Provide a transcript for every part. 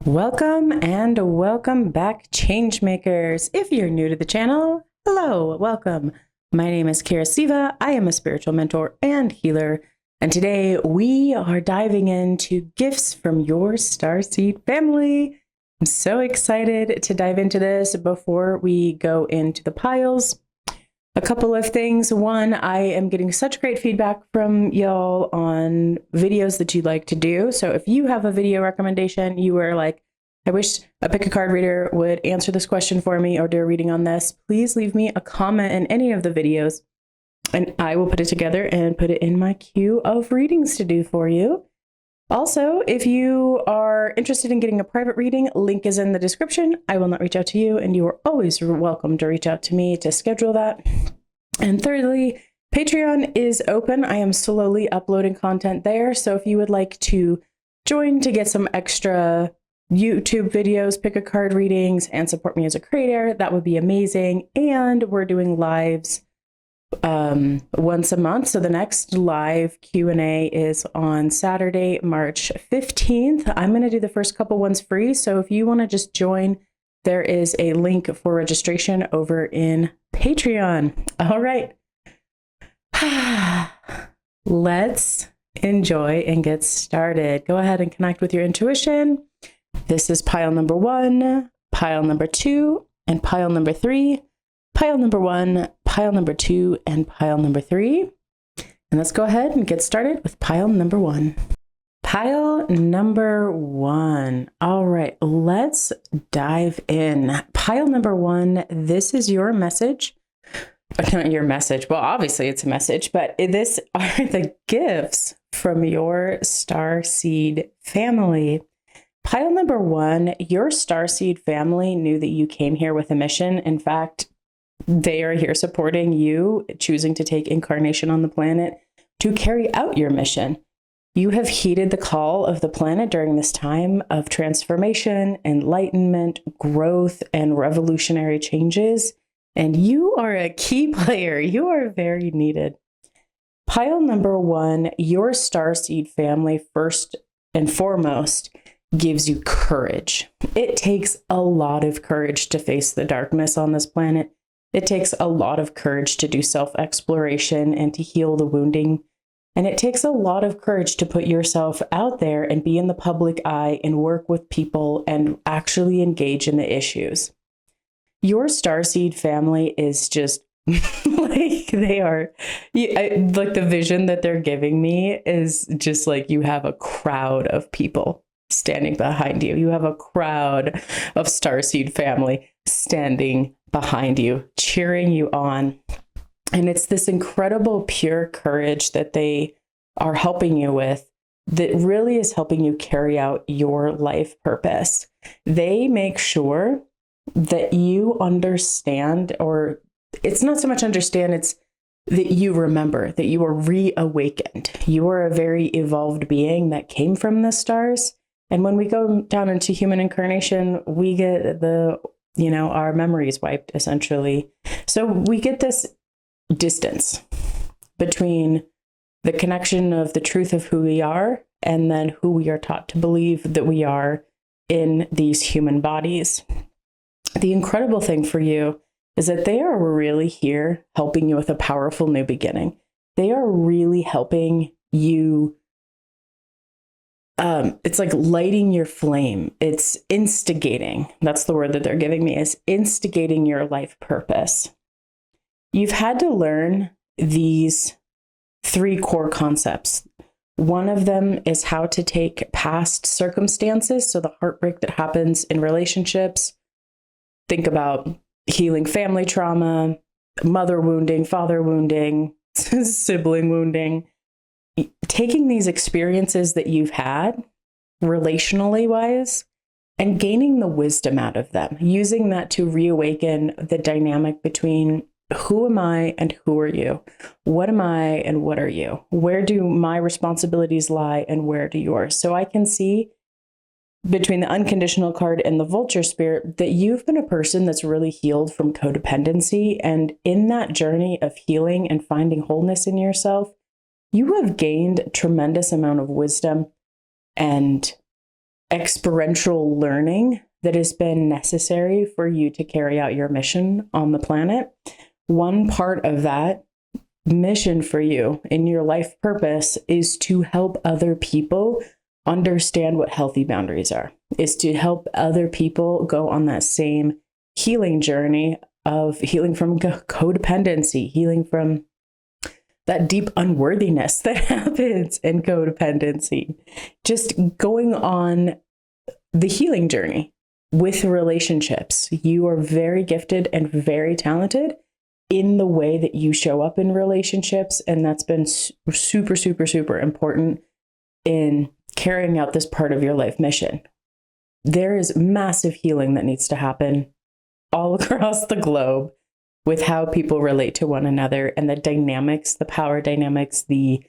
Welcome and welcome back, Changemakers. If you're new to the channel, hello, welcome. My name is Kyra Siva. I am a spiritual mentor and healer. And today we are diving into gifts from your Starseed family. I'm so excited to dive into this. Before we go into the piles, a couple of things. One, I am getting such great feedback from y'all on videos that you'd like to do. So if you have a video recommendation, you were like, I wish a pick a card reader would answer this question for me or do a reading on this, please leave me a comment in any of the videos and I will put it together and put it in my queue of readings to do for you. Also, if you are interested in getting a private reading, link is in the description. I will not reach out to you, and you are always welcome to reach out to me to schedule that. And thirdly, Patreon is open. I am slowly uploading content there. So if you would like to join to get some extra YouTube videos, pick a card readings, and support me as a creator, that would be amazing. And we're doing lives once a month. So the next live Q&A is on Saturday, March 15th. I'm going to do the first couple ones free. So if you want to just join, there is a link for registration over in Patreon. All right. Let's enjoy and get started. Go ahead and connect with your intuition. This is pile number 1, pile number 2, and pile number 3. Pile number 1, pile number 2, and pile number 3. And let's go ahead and get started with pile number 1. Pile number 1. All right, let's dive in. Pile number 1, this is your message. Not your message. Well, obviously it's a message, but this are the gifts from your Starseed family. Pile number 1, your Starseed family knew that you came here with a mission. In fact, they are here supporting you, choosing to take incarnation on the planet to carry out your mission. You have heeded the call of the planet during this time of transformation, enlightenment, growth, and revolutionary changes. And you are a key player. You are very needed. Pile number 1, your Starseed family, first and foremost, gives you courage. It takes a lot of courage to face the darkness on this planet. It takes a lot of courage to do self-exploration and to heal the wounding. And it takes a lot of courage to put yourself out there and be in the public eye and work with people and actually engage in the issues. Your Starseed family is just like they are, like the vision that they're giving me is just like you have a crowd of people standing behind you. You have a crowd of Starseed family standing behind you, cheering you on. And it's this incredible pure courage that they are helping you with that really is helping you carry out your life purpose. They make sure that you understand, or it's not so much understand, it's that you remember that you are reawakened. You are a very evolved being that came from the stars. And when we go down into human incarnation, we get our memories wiped, essentially. So we get this distance between the connection of the truth of who we are and then who we are taught to believe that we are in these human bodies. The incredible thing for you is that they are really here helping you with a powerful new beginning. They are really helping you. It's like lighting your flame. It's instigating. That's the word that they're giving me, is instigating your life purpose. You've had to learn these 3 core concepts. One of them is how to take past circumstances, so the heartbreak that happens in relationships. Think about healing family trauma, mother wounding, father wounding, sibling wounding. Taking these experiences that you've had, relationally wise, and gaining the wisdom out of them, using that to reawaken the dynamic between who am I and who are you? What am I and what are you? Where do my responsibilities lie and where do yours? So I can see between the unconditional card and the vulture spirit that you've been a person that's really healed from codependency. And in that journey of healing and finding wholeness in yourself, you have gained a tremendous amount of wisdom and experiential learning that has been necessary for you to carry out your mission on the planet. One part of that mission for you in your life purpose is to help other people understand what healthy boundaries are, is to help other people go on that same healing journey of healing from codependency, healing from that deep unworthiness that happens in codependency, just going on the healing journey with relationships. You are very gifted and very talented in the way that you show up in relationships. And that's been super, super, super important in carrying out this part of your life mission. There is massive healing that needs to happen all across the globe with how people relate to one another and the dynamics, the power dynamics, the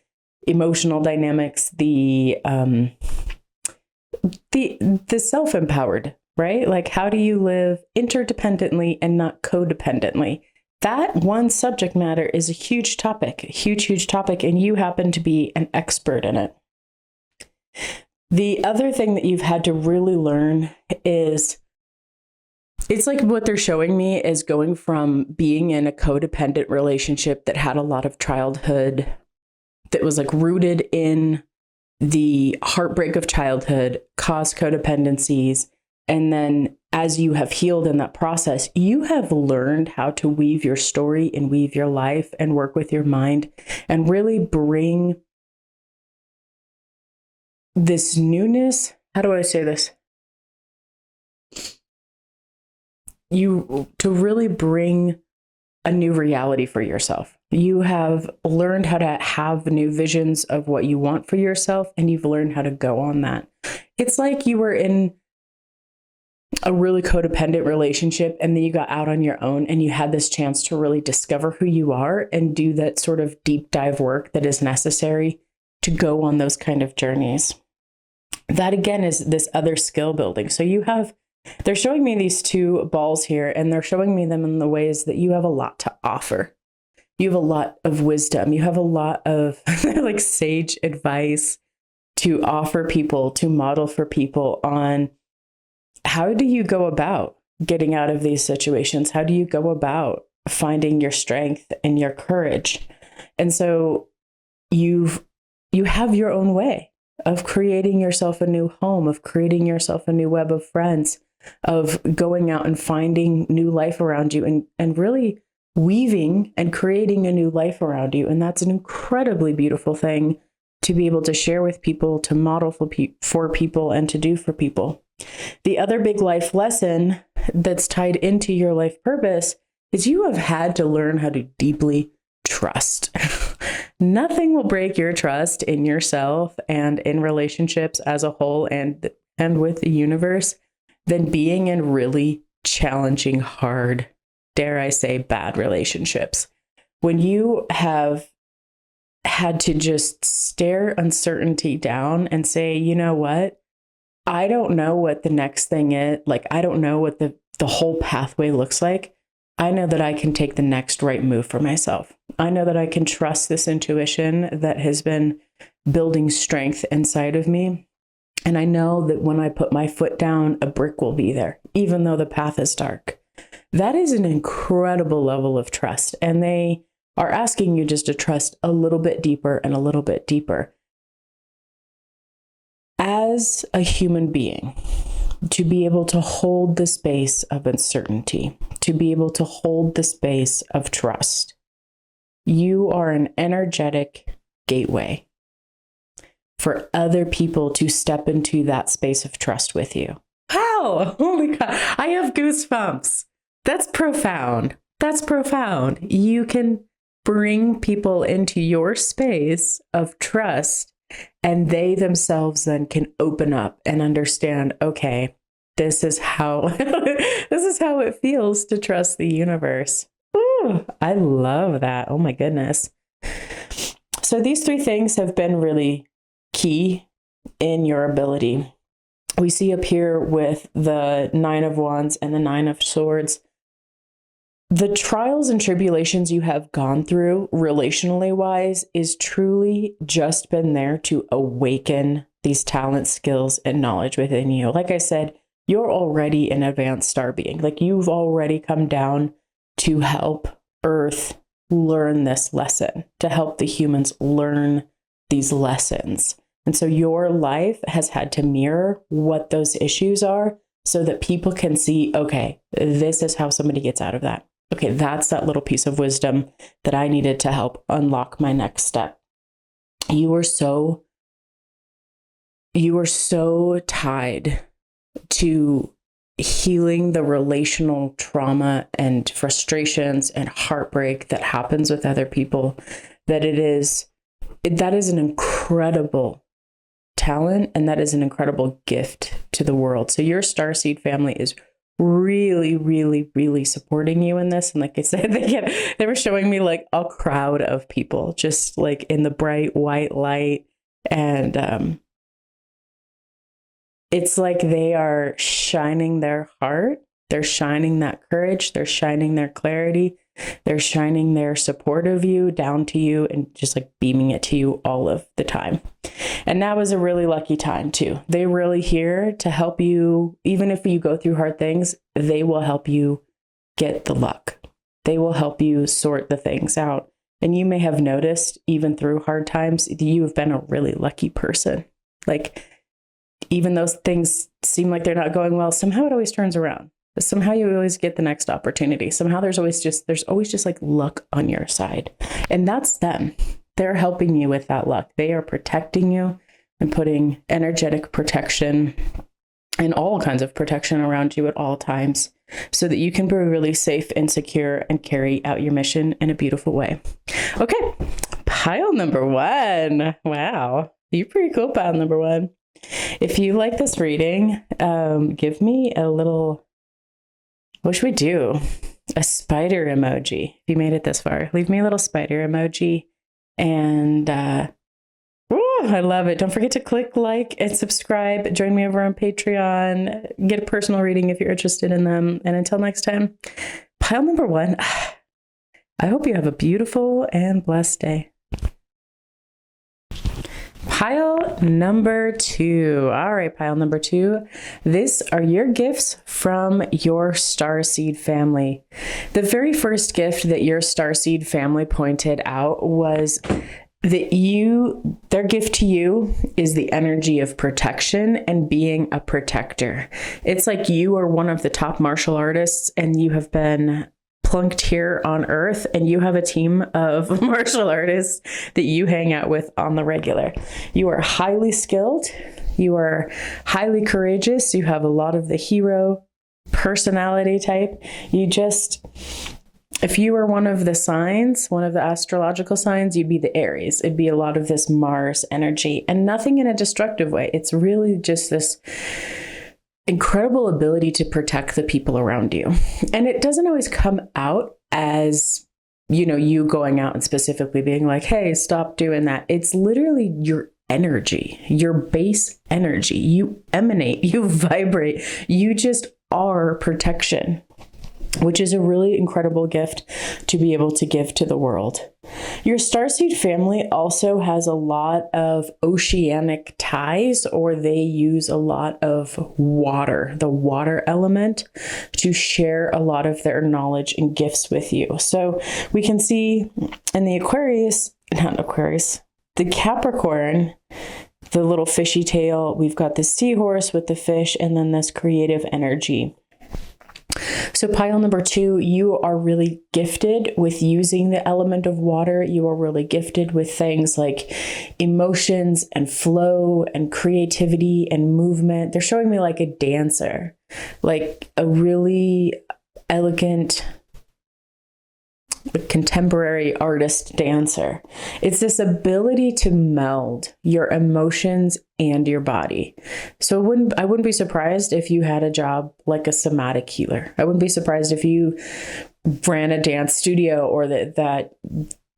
emotional dynamics, the self-empowered, right? Like, how do you live interdependently and not codependently? That one subject matter is a huge topic, huge topic, and you happen to be an expert in it. The other thing that you've had to really learn is, it's like what they're showing me is going from being in a codependent relationship that had a lot of childhood, that was like rooted in the heartbreak of childhood, caused codependencies. And then as you have healed in that process, you have learned how to weave your story and weave your life and work with your mind and really bring this newness. How do I say this? To really bring a new reality for yourself. You have learned how to have new visions of what you want for yourself, and you've learned how to go on that. It's like you were in a really codependent relationship and then you got out on your own and you had this chance to really discover who you are and do that sort of deep dive work that is necessary to go on those kind of journeys. That again is this other skill building. So they're showing me these two balls here, and they're showing me them in the ways that you have a lot to offer. You have a lot of wisdom. You have a lot of like sage advice to offer people, to model for people on how do you go about getting out of these situations? How do you go about finding your strength and your courage? And so you have your own way of creating yourself a new home, of creating yourself a new web of friends, of going out and finding new life around you and really weaving and creating a new life around you. And that's an incredibly beautiful thing to be able to share with people, to model for people, and to do for people. The other big life lesson that's tied into your life purpose is you have had to learn how to deeply trust. Nothing will break your trust in yourself and in relationships as a whole and with the universe than being in really challenging, hard, dare I say, bad relationships. When you have had to just stare uncertainty down and say, you know what? I don't know what the next thing is. Like, I don't know what the whole pathway looks like. I know that I can take the next right move for myself. I know that I can trust this intuition that has been building strength inside of me. And I know that when I put my foot down, a brick will be there, even though the path is dark. That is an incredible level of trust. And they are asking you just to trust a little bit deeper and a little bit deeper. As a human being, to be able to hold the space of uncertainty, to be able to hold the space of trust, you are an energetic gateway for other people to step into that space of trust with you. Wow! Oh my God, I have goosebumps. That's profound. That's profound. You can bring people into your space of trust, and they themselves then can open up and understand, okay, this is how it feels to trust the universe. Ooh, I love that. Oh my goodness. So these three things have been really key in your ability. We see up here with the 9 of Wands and the 9 of Swords, the trials and tribulations you have gone through relationally wise is truly just been there to awaken these talents, skills, and knowledge within you. Like I said, you're already an advanced star being. Like you've already come down to help Earth learn this lesson, to help the humans learn these lessons. And so your life has had to mirror what those issues are so that people can see, okay, this is how somebody gets out of that. Okay, that's that little piece of wisdom that I needed to help unlock my next step. You were so tied to healing the relational trauma and frustrations and heartbreak that happens with other people, that that is an incredible talent, and that is an incredible gift to the world. So your Starseed family is really, really, really supporting you in this. And like I said, they were showing me like a crowd of people just like in the bright white light. And it's like they are shining their heart. They're shining that courage. They're shining their clarity. They're shining their support of you down to you and just like beaming it to you all of the time. And that was a really lucky time too. They're really here to help you. Even if you go through hard things, they will help you get the luck. They will help you sort the things out. And you may have noticed even through hard times, you have been a really lucky person. Like even those things seem like they're not going well, somehow it always turns around. Somehow you always get the next opportunity. Somehow there's always just like luck on your side. And that's them. They're helping you with that luck. They are protecting you and putting energetic protection and all kinds of protection around you at all times so that you can be really safe and secure and carry out your mission in a beautiful way. Okay, pile number 1. Wow, you're pretty cool, pile number 1. If you like this reading, give me a little... What should we do? A spider emoji. If you made it this far, leave me a little spider emoji. And I love it. Don't forget to click like and subscribe. Join me over on Patreon. Get a personal reading if you're interested in them. And until next time, pile number 1. I hope you have a beautiful and blessed day. Pile number 2. All right, pile number 2. These are your gifts from your Starseed family. The very first gift that your Starseed family pointed out was that their gift to you is the energy of protection and being a protector. It's like you are one of the top martial artists and you have been plunked here on Earth, and you have a team of martial artists that you hang out with on the regular. You are highly skilled. You are highly courageous. You have a lot of the hero personality type. If you were one of the signs, one of the astrological signs, you'd be the Aries. It'd be a lot of this Mars energy, and nothing in a destructive way. It's really just this incredible ability to protect the people around you. And it doesn't always come out as, you going out and specifically being like, hey, stop doing that. It's literally your energy, your base energy. You emanate, you vibrate, you just are protection, which is a really incredible gift to be able to give to the world. Your Starseed family also has a lot of oceanic ties, or they use a lot of water, the water element, to share a lot of their knowledge and gifts with you. So we can see in the the Capricorn, the little fishy tail, we've got the seahorse with the fish, and then this creative energy. So pile number 2, you are really gifted with using the element of water. You are really gifted with things like emotions and flow and creativity and movement. They're showing me like a dancer, like a really elegant contemporary artist dancer. It's this ability to meld your emotions and your body. So I wouldn't be surprised if you had a job like a somatic healer. I wouldn't be surprised if you ran a dance studio, or that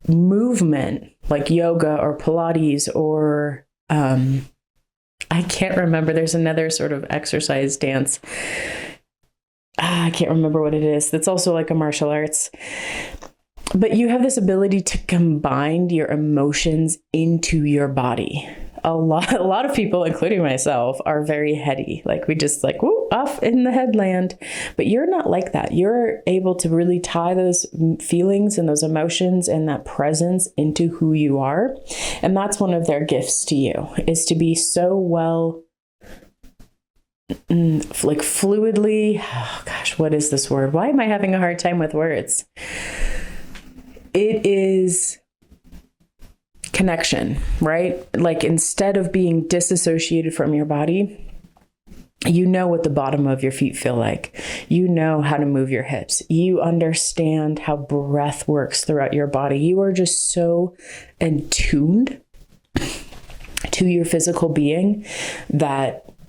movement like yoga or Pilates, or I can't remember. There's another sort of exercise dance. I can't remember what it is. That's also like a martial arts. But you have this ability to combine your emotions into your body. a lot of people, including myself, are very heady. Like we just like, woo, off in the headland. But you're not like that. You're able to really tie those feelings and those emotions and that presence into who you are. And that's one of their gifts to you, is to be so well, like fluidly, oh gosh, what is this word? Why am I having a hard time with words? It is connection, right? Like instead of being disassociated from your body, you know what the bottom of your feet feel like. You know how to move your hips. You understand how breath works throughout your body. You are just so attuned to your physical being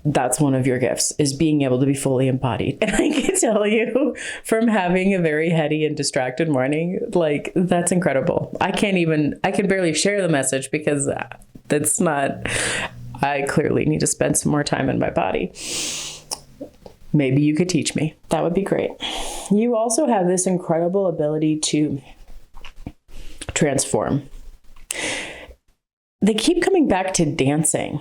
that's one of your gifts, is being able to be fully embodied. And I can tell you from having a very heady and distracted morning, like that's incredible. I can barely share the message because I clearly need to spend some more time in my body. Maybe you could teach me. That would be great. You also have this incredible ability to transform. They keep coming back to dancing.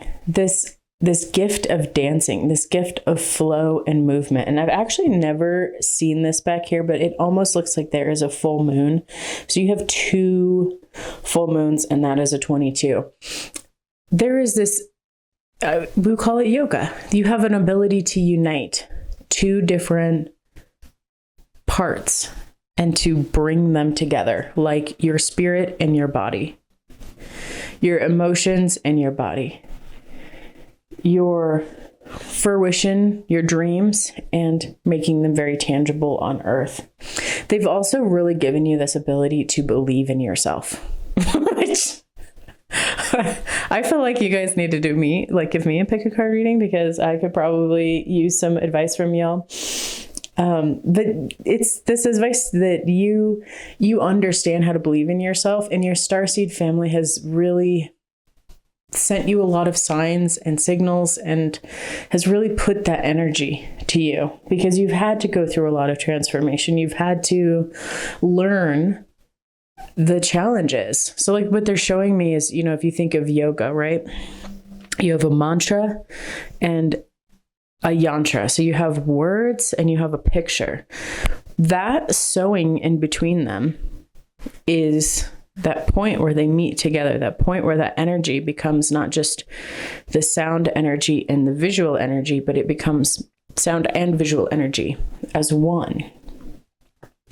This gift of dancing, this gift of flow and movement. And I've actually never seen this back here, but it almost looks like there is a full moon. So you have 2 full moons, and that is a 22. There is this, we call it yoga. You have an ability to unite 2 different parts and to bring them together, like your spirit and your body, your emotions and your body, your fruition, your dreams, and making them very tangible on earth. They've also really given you this ability to believe in yourself, which I feel like you guys need to give me a pick-a-card reading, because I could probably use some advice from y'all. But it's this advice that you understand how to believe in yourself, and your Starseed family has really sent you a lot of signs and signals and has really put that energy to you, because you've had to go through a lot of transformation. You've had to learn the challenges. So like what they're showing me is, if you think of yoga, right? You have a mantra and a yantra. So you have words and you have a picture. That sewing in between them is that point where they meet together, that point where that energy becomes not just the sound energy and the visual energy, but it becomes sound and visual energy as one.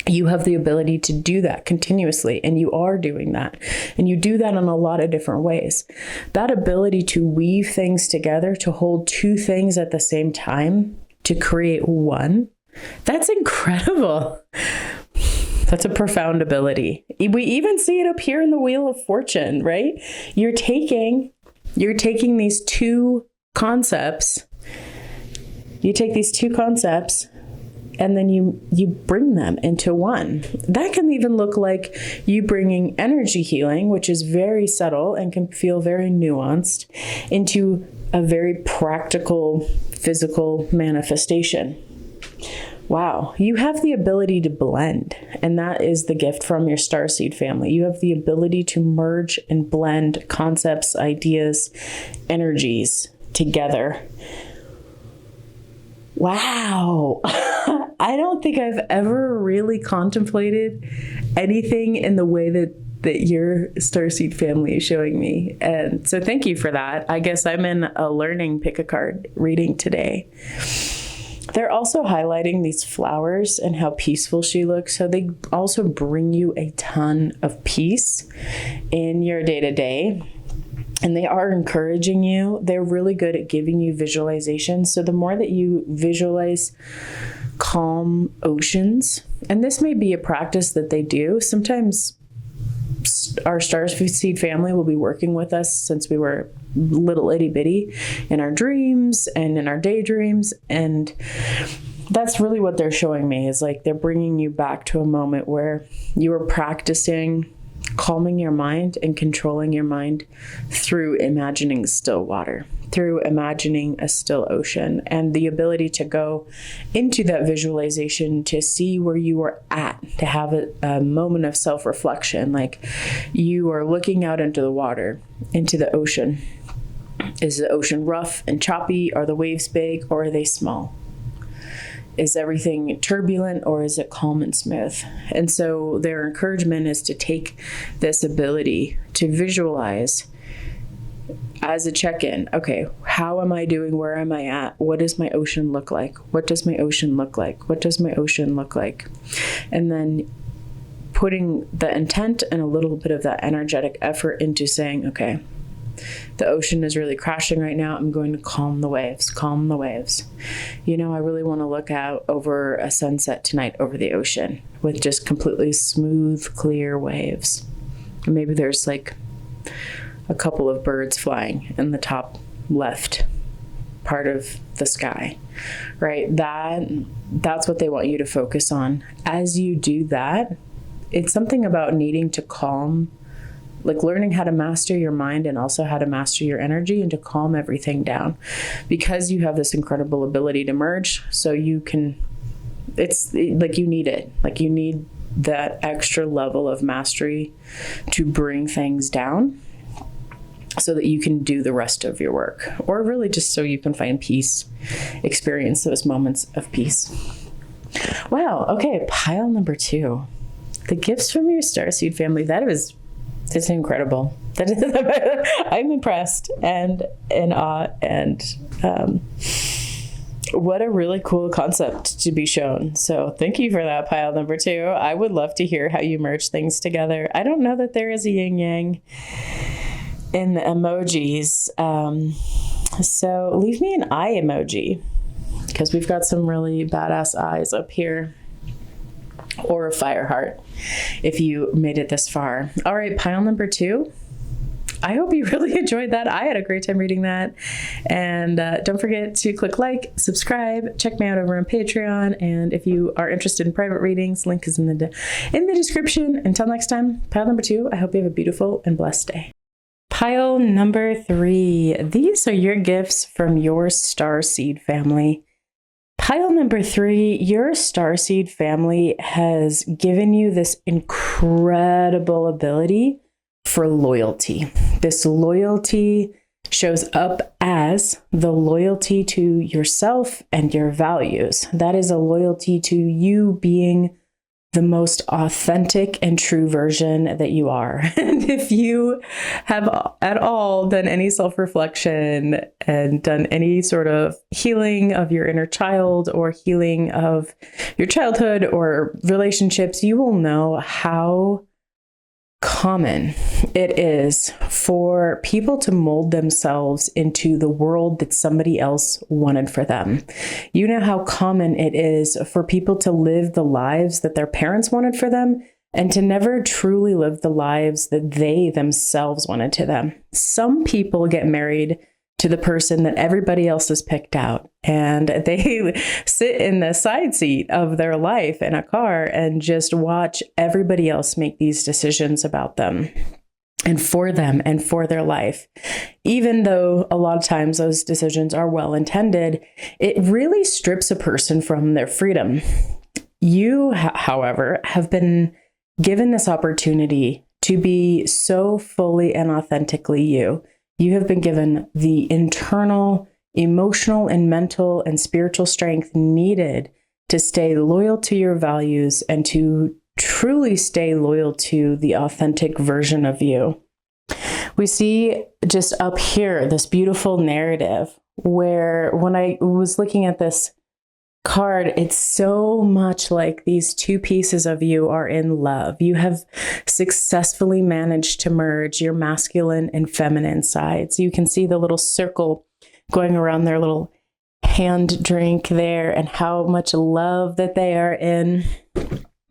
You have the ability to do that continuously, and you are doing that. And you do that in a lot of different ways. That ability to weave things together, to hold 2 things at the same time, to create one, that's incredible. That's a profound ability. We even see it up here in the Wheel of Fortune, right? You're taking these 2 concepts. You take these 2 concepts and then you bring them into one. That can even look like you bringing energy healing, which is very subtle and can feel very nuanced, into a very practical physical manifestation. Wow, you have the ability to blend, and that is the gift from your Starseed family. You have the ability to merge and blend concepts, ideas, energies together. Wow. I don't think I've ever really contemplated anything in the way that your Starseed family is showing me. And so thank you for that. I guess I'm in a learning pick-a-card reading today. They're also highlighting these flowers and how peaceful she looks. So they also bring you a ton of peace in your day-to-day. And they are encouraging you. They're really good at giving you visualization. So the more that you visualize calm oceans, and this may be a practice that they do. Sometimes our Starseed family will be working with us since we were little itty bitty in our dreams and in our daydreams. And that's really what they're showing me, is like they're bringing you back to a moment where you were practicing calming your mind and controlling your mind through imagining still water, through imagining a still ocean, and the ability to go into that visualization to see where you were at, to have a moment of self-reflection, like you are looking out into the water, into the ocean, Is the ocean rough and choppy? Are the waves big or are they small? Is everything turbulent or is it calm and smooth? And so their encouragement is to take this ability to visualize as a check-in. Okay, how am I doing? Where am I at? What does my ocean look like? What does my ocean look like? What does my ocean look like? And then putting the intent and a little bit of that energetic effort into saying, okay, the ocean is really crashing right now. I'm going to calm the waves, calm the waves. You know, I really want to look out over a sunset tonight over the ocean with just completely smooth, clear waves. And maybe there's like a couple of birds flying in the top left part of the sky, right? That's what they want you to focus on. As you do that, it's something about needing to calm, like learning how to master your mind and also how to master your energy and to calm everything down, because you have this incredible ability to merge. So you can, it's like you need it. Like you need that extra level of mastery to bring things down so that you can do the rest of your work, or really just so you can find peace, experience those moments of peace. Wow. Okay. Pile number 2, the gifts from your starseed family. That's incredible. I'm impressed and in awe, and what a really cool concept to be shown. So thank you for that, pile number 2. I would love to hear how you merge things together. I don't know that there is a yin yang in the emojis. So leave me an eye emoji, because we've got some really badass eyes up here. Or a fire heart if you made it this far. All right, pile number 2. I hope you really enjoyed that. I had a great time reading that. And don't forget to click like, subscribe, check me out over on Patreon. And if you are interested in private readings, link is in the description. Until next time, pile number 2, I hope you have a beautiful and blessed day. Pile number 3. These are your gifts from your starseed family. Pile number 3, your starseed family has given you this incredible ability for loyalty. This loyalty shows up as the loyalty to yourself and your values. That is a loyalty to you being the most authentic and true version that you are. And if you have at all done any self-reflection and done any sort of healing of your inner child or healing of your childhood or relationships, you will know how common it is for people to mold themselves into the world that somebody else wanted for them. You know how common it is for people to live the lives that their parents wanted for them and to never truly live the lives that they themselves wanted to them. Some people get married to the person that everybody else has picked out, and they sit in the side seat of their life in a car and just watch everybody else make these decisions about them and for their life. Even though a lot of times those decisions are well intended, it really strips a person from their freedom. You, however, have been given this opportunity to be so fully and authentically you. You have been given the internal, emotional, and mental and spiritual strength needed to stay loyal to your values and to truly stay loyal to the authentic version of you. We see just up here this beautiful narrative where when I was looking at this card, it's so much like these two pieces of you are in love. You have successfully managed to merge your masculine and feminine sides. You can see the little circle going around their little hand drink there and how much love that they are in.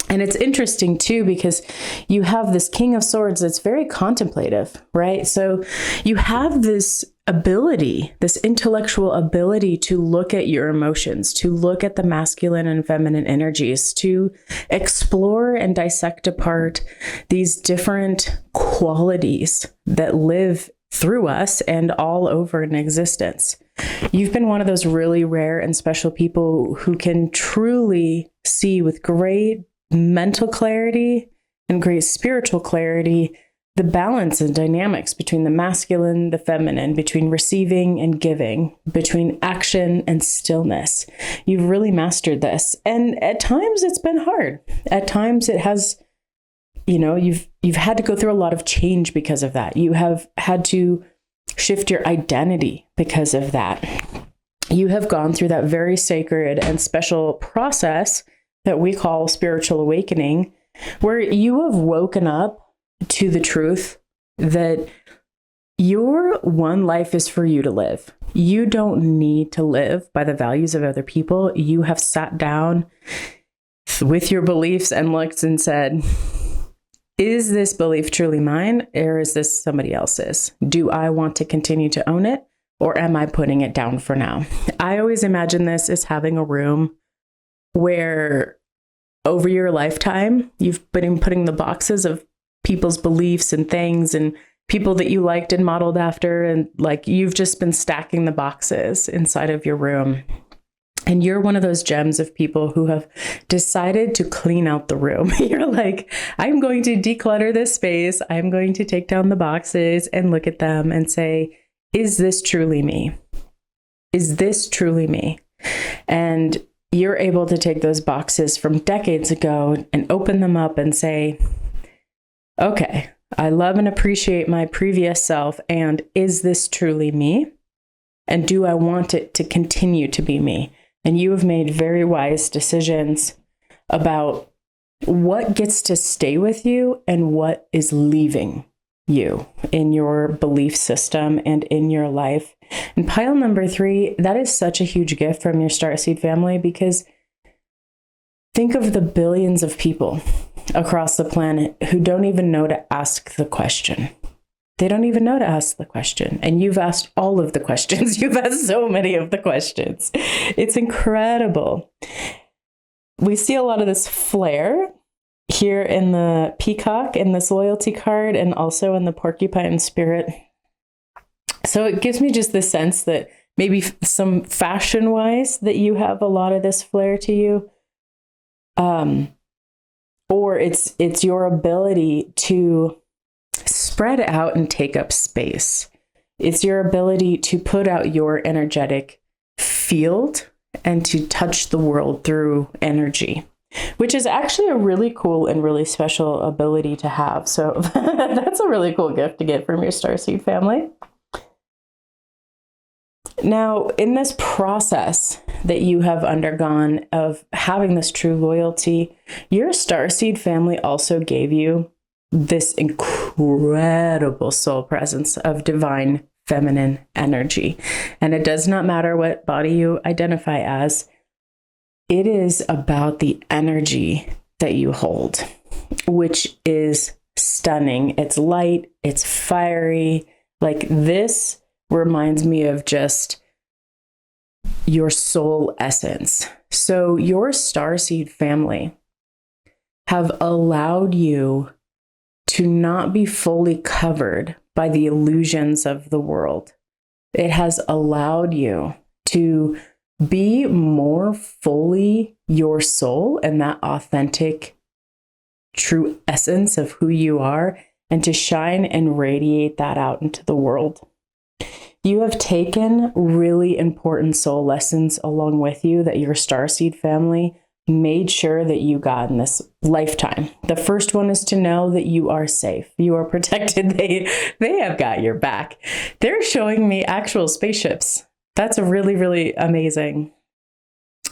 And it's interesting too, because you have this King of Swords that's very contemplative, right? So you have this ability, this intellectual ability to look at your emotions, to look at the masculine and feminine energies, to explore and dissect apart these different qualities that live through us and all over in existence. You've been one of those really rare and special people who can truly see with great mental clarity and great spiritual clarity the balance and dynamics between the masculine, the feminine, between receiving and giving, between action and stillness. You've really mastered this. And at times it's been hard. At times it has, you've had to go through a lot of change because of that. You have had to shift your identity because of that. You have gone through that very sacred and special process that we call spiritual awakening, where you have woken up to the truth that your one life is for you to live. You don't need to live by the values of other people. You have sat down with your beliefs and looked and said, is this belief truly mine, or is this somebody else's? Do I want to continue to own it, or am I putting it down for now? I always imagine this as having a room where over your lifetime, you've been putting the boxes of people's beliefs and things and people that you liked and modeled after. And like, you've just been stacking the boxes inside of your room. And you're one of those gems of people who have decided to clean out the room. You're like, I'm going to declutter this space. I'm going to take down the boxes and look at them and say, is this truly me? Is this truly me? And you're able to take those boxes from decades ago and open them up and say, okay, I love and appreciate my previous self. And is this truly me? And do I want it to continue to be me? And you have made very wise decisions about what gets to stay with you and what is leaving you in your belief system and in your life. And pile number 3, that is such a huge gift from your Starseed family, because think of the billions of people across the planet who don't even know to ask the question. They don't even know to ask the question. And you've asked all of the questions. You've asked so many of the questions. It's incredible. We see a lot of this flair here in the peacock, in this loyalty card, and also in the porcupine spirit. So it gives me just the sense that maybe some fashion-wise that you have a lot of this flair to you. Or it's your ability to spread out and take up space. It's your ability to put out your energetic field and to touch the world through energy, which is actually a really cool and really special ability to have. So that's a really cool gift to get from your Starseed family. Now, in this process that you have undergone of having this true loyalty, your Starseed family also gave you this incredible soul presence of divine feminine energy. And it does not matter what body you identify as, it is about the energy that you hold, which is stunning. It's light, it's fiery. Like, this reminds me of just your soul essence. So your Starseed family have allowed you to not be fully covered by the illusions of the world. It has allowed you to be more fully your soul and that authentic, true essence of who you are, and to shine and radiate that out into the world. You have taken really important soul lessons along with you that your Starseed family made sure that you got in this lifetime. The first one is to know that you are safe. You are protected. They have got your back. They're showing me actual spaceships. That's a really, really amazing.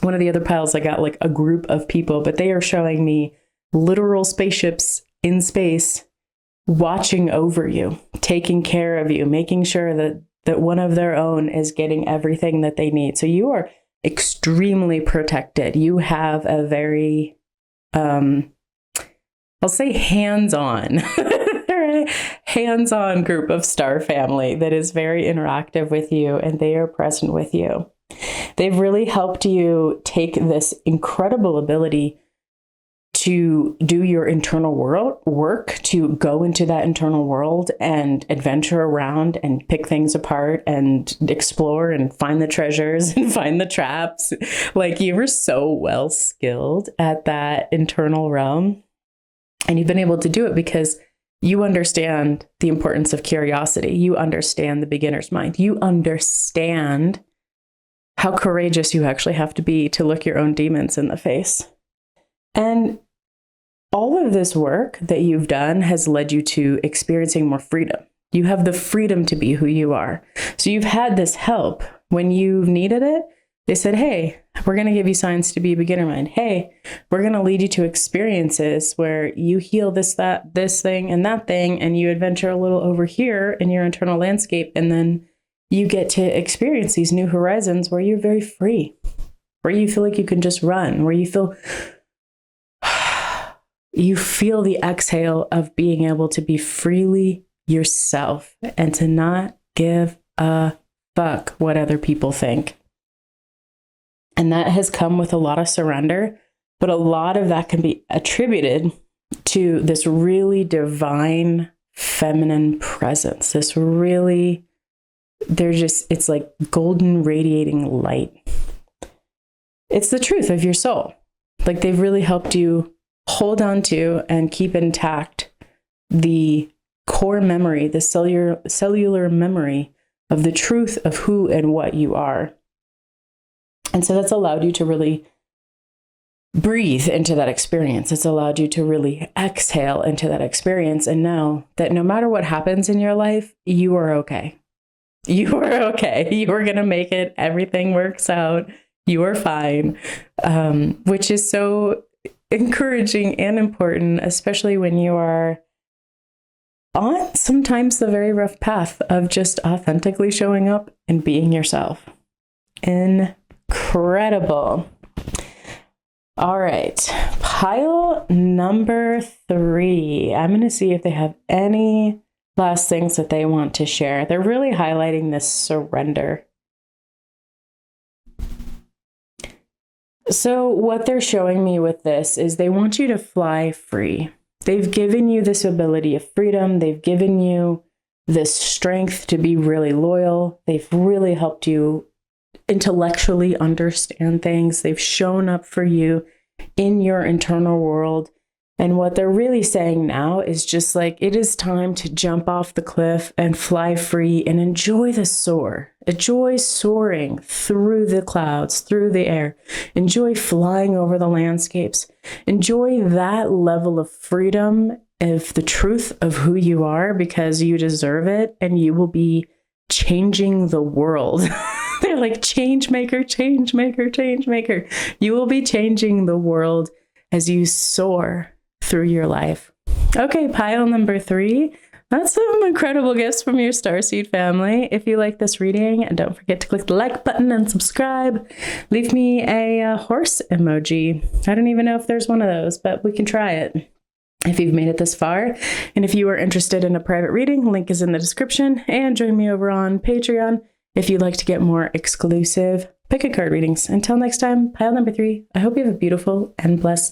One of the other piles, I got like a group of people, but they are showing me literal spaceships in space watching over you, taking care of you, making sure that one of their own is getting everything that they need. So you are extremely protected. You have a very, I'll say hands-on, hands-on group of star family that is very interactive with you, and they are present with you. They've really helped you take this incredible ability to do your internal work, to go into that internal world and adventure around and pick things apart and explore and find the treasures and find the traps. Like, you were so well skilled at that internal realm. And you've been able to do it because You understand the importance of curiosity. You understand the beginner's mind. You understand how courageous you actually have to be to look your own demons in the face. And all of this work that you've done has led you to experiencing more freedom. You have the freedom to be who you are. So you've had this help when you've needed it. They said, hey, we're going to give you signs to be a beginner mind. Hey, we're going to lead you to experiences where you heal this thing, and you adventure a little over here in your internal landscape. And then you get to experience these new horizons where you're very free, where you feel like you can just run, where you feel the exhale of being able to be freely yourself and to not give a fuck what other people think. And that has come with a lot of surrender, but a lot of that can be attributed to this really divine feminine presence. It's like golden radiating light. It's the truth of your soul. Like they've really helped you hold on to and keep intact the core memory, the cellular memory of the truth of who and what you are. And so that's allowed you to really breathe into that experience. It's allowed you to really exhale into that experience and know that no matter what happens in your life, you are okay. You are okay. You are going to make it. Everything works out. You are fine, which is so encouraging and important, especially when you are on sometimes the very rough path of just authentically showing up and being yourself. Incredible. All right, pile number 3. I'm going to see if they have any last things that they want to share. They're really highlighting this surrender. So what they're showing me with this is they want you to fly free. They've given you this ability of freedom. They've given you this strength to be really loyal. They've really helped you intellectually understand things. They've shown up for you in your internal world. And what they're really saying now is just like, it is time to jump off the cliff and fly free and enjoy the soar. Enjoy soaring through the clouds, through the air. Enjoy flying over the landscapes. Enjoy that level of freedom of the truth of who you are, because you deserve it and you will be changing the world. They're like, change maker, change maker, change maker. You will be changing the world as you soar through your life. Okay, pile number 3. That's some incredible gifts from your Starseed family. If you like this reading, don't forget to click the like button and subscribe. Leave me a horse emoji. I don't even know if there's one of those, but we can try it. If you've made it this far, and if you are interested in a private reading, link is in the description, and join me over on Patreon if you'd like to get more exclusive pick a card readings. Until next time, pile number 3, I hope you have a beautiful and blessed day.